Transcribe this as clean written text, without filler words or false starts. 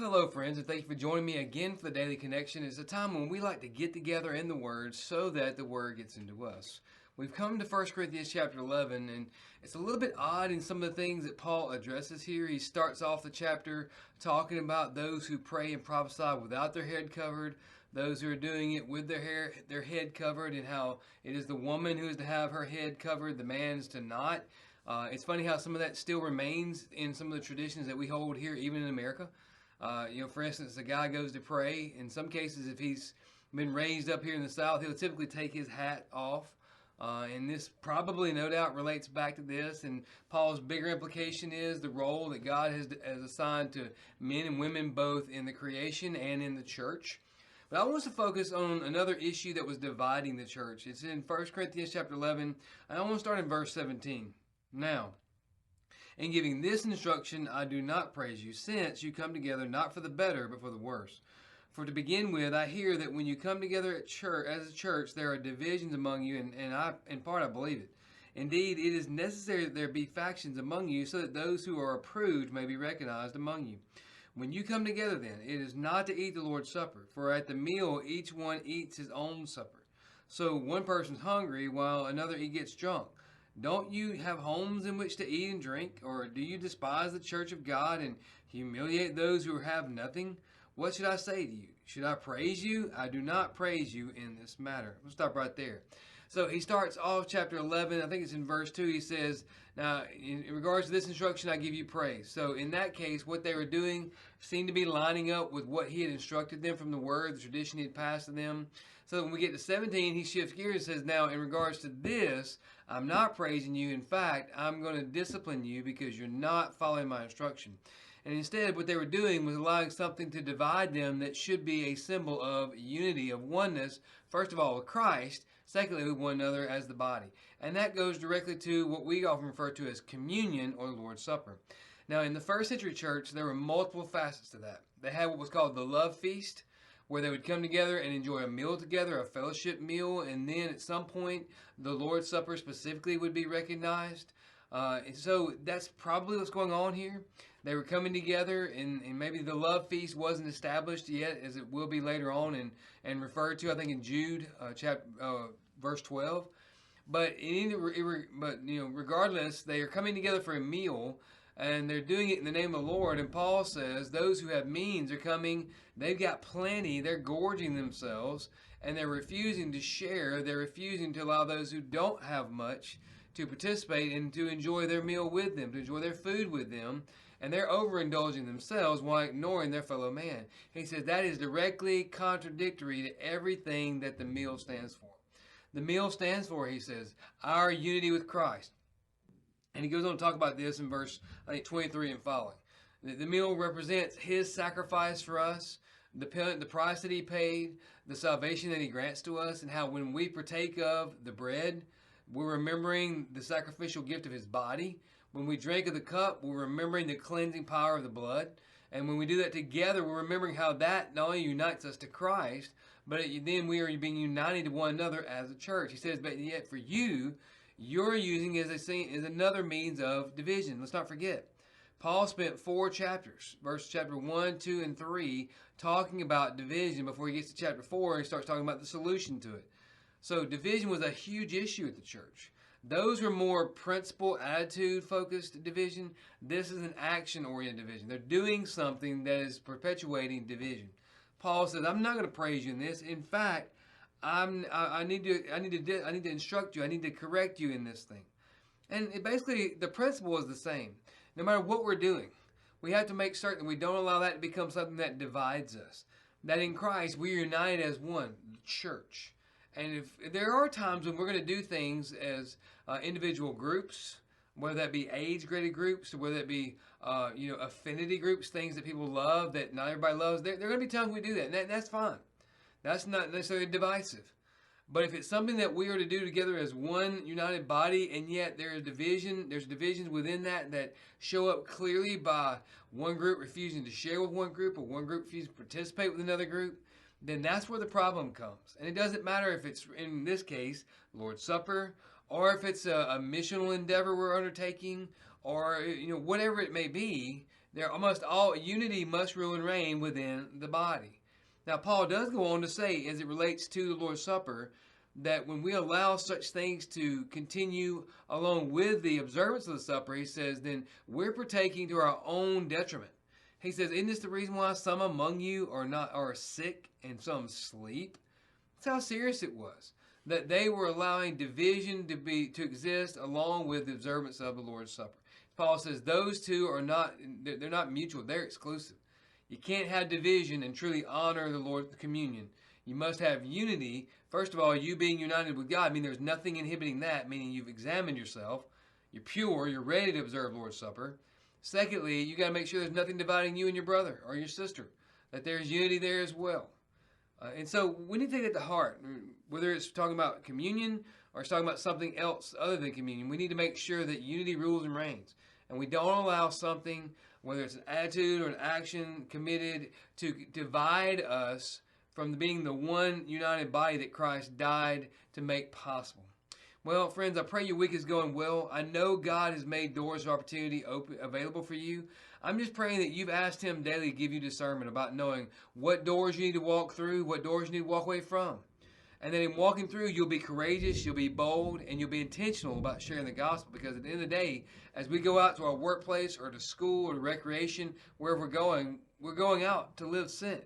Well, hello, friends, and thank you for joining me again for the Daily Connection. It's a time when we like to get together in the Word so that the Word gets into us. We've come to 1 Corinthians chapter 11, and it's a little bit odd in some of the things that Paul addresses here. He starts off the chapter talking about those who pray and prophesy without their head covered, those who are doing it with their head covered, and how it is the woman who is to have her head covered, the man is to not. It's funny how some of that still remains in some of the traditions that we hold here, even in America. For instance, a guy goes to pray. In some cases, if he's been raised up here in the South, he'll typically take his hat off. And this probably, no doubt, relates back to this. And Paul's bigger implication is the role that God has assigned to men and women both in the creation and in the church. But I want us to focus on another issue that was dividing the church. It's in 1 Corinthians chapter 11, and I want to start in verse 17. Now, in giving this instruction, I do not praise you, since you come together not for the better, but for the worse. For to begin with, I hear that when you come together at church, as a church, there are divisions among you, and in part I believe it. Indeed, it is necessary that there be factions among you, so that those who are approved may be recognized among you. When you come together, then, it is not to eat the Lord's Supper, for at the meal each one eats his own supper. So one person's hungry, while another he gets drunk. Don't you have homes in which to eat and drink? Or do you despise the church of God and humiliate those who have nothing? What should I say to you? Should I praise you? I do not praise you in this matter. We'll stop right there. So he starts off chapter 11, I think it's in verse 2, he says, now, in regards to this instruction, I give you praise. So in that case, what they were doing seemed to be lining up with what he had instructed them from the word, the tradition he had passed to them. So when we get to 17, he shifts gears and says, now, in regards to this, I'm not praising you. In fact, I'm going to discipline you because you're not following my instruction. And instead, what they were doing was allowing something to divide them that should be a symbol of unity, of oneness, first of all, with Christ, secondly, with one another as the body. And that goes directly to what we often refer to as communion or the Lord's Supper. Now, in the first century church, there were multiple facets to that. They had what was called the love feast, where they would come together and enjoy a meal together, a fellowship meal, and then at some point, the Lord's Supper specifically would be recognized. And so that's probably what's going on here. They were coming together, and maybe the love feast wasn't established yet, as it will be later on and referred to, I think, in Jude, verse 12. But regardless, they are coming together for a meal, and they're doing it in the name of the Lord. And Paul says those who have means are coming, they've got plenty, they're gorging themselves, and they're refusing to share. They're refusing to allow those who don't have much to participate and to enjoy their meal with them, to enjoy their food with them. And they're overindulging themselves while ignoring their fellow man. He says that is directly contradictory to everything that the meal stands for. The meal stands for, he says, our unity with Christ. And he goes on to talk about this in verse, I think, 23 and following. The meal represents his sacrifice for us, the price that he paid, the salvation that he grants to us, and how when we partake of the bread, we're remembering the sacrificial gift of his body. When we drink of the cup, we're remembering the cleansing power of the blood. And when we do that together, we're remembering how that not only unites us to Christ, but then we are being united to one another as a church. He says, but yet for you, you're using it as another means of division. Let's not forget, Paul spent 4 chapters, chapter 1, 2, and 3, talking about division before he gets to chapter 4 and starts talking about the solution to it. So division was a huge issue at the church. Those were more principle, attitude-focused division. This is an action-oriented division. They're doing something that is perpetuating division. Paul says, I'm not going to praise you in this. In fact, I need to instruct you. I need to correct you in this thing. And basically, the principle is the same. No matter what we're doing, we have to make certain we don't allow that to become something that divides us. That in Christ, we are united as one, the church. And if there are times when we're going to do things as individual groups, whether that be age-graded groups, or whether it be affinity groups, things that people love that not everybody loves, there are going to be times we do that, and that's fine. That's not necessarily divisive. But if it's something that we are to do together as one united body, and yet there's divisions within that show up clearly by one group refusing to share with one group, or one group refusing to participate with another group, then that's where the problem comes. And it doesn't matter if it's, in this case, Lord's Supper, or if it's a missional endeavor we're undertaking, or whatever it may be. There almost all unity must rule and reign within the body. Now, Paul does go on to say, as it relates to the Lord's Supper, that when we allow such things to continue along with the observance of the supper, he says, then we're partaking to our own detriment. He says, isn't this the reason why some among you are sick and some sleep? That's how serious it was, that they were allowing division to exist along with the observance of the Lord's Supper. Paul says those two are they're not mutual, they're exclusive. You can't have division and truly honor the Lord's communion. You must have unity. First of all, you being united with God, I mean, there's nothing inhibiting that, meaning you've examined yourself, you're pure, you're ready to observe Lord's Supper. Secondly, you got to make sure there's nothing dividing you and your brother or your sister, that there's unity there as well. And so we need to take that to heart, whether it's talking about communion or it's talking about something else other than communion. We need to make sure that unity rules and reigns, and we don't allow something, whether it's an attitude or an action committed, to divide us from being the one united body that Christ died to make possible. Well, friends, I pray your week is going well. I know God has made doors of opportunity available for you. I'm just praying that you've asked Him daily to give you discernment about knowing what doors you need to walk through, what doors you need to walk away from. And then in walking through, you'll be courageous, you'll be bold, and you'll be intentional about sharing the gospel. Because at the end of the day, as we go out to our workplace or to school or to recreation, wherever we're going out to live sent.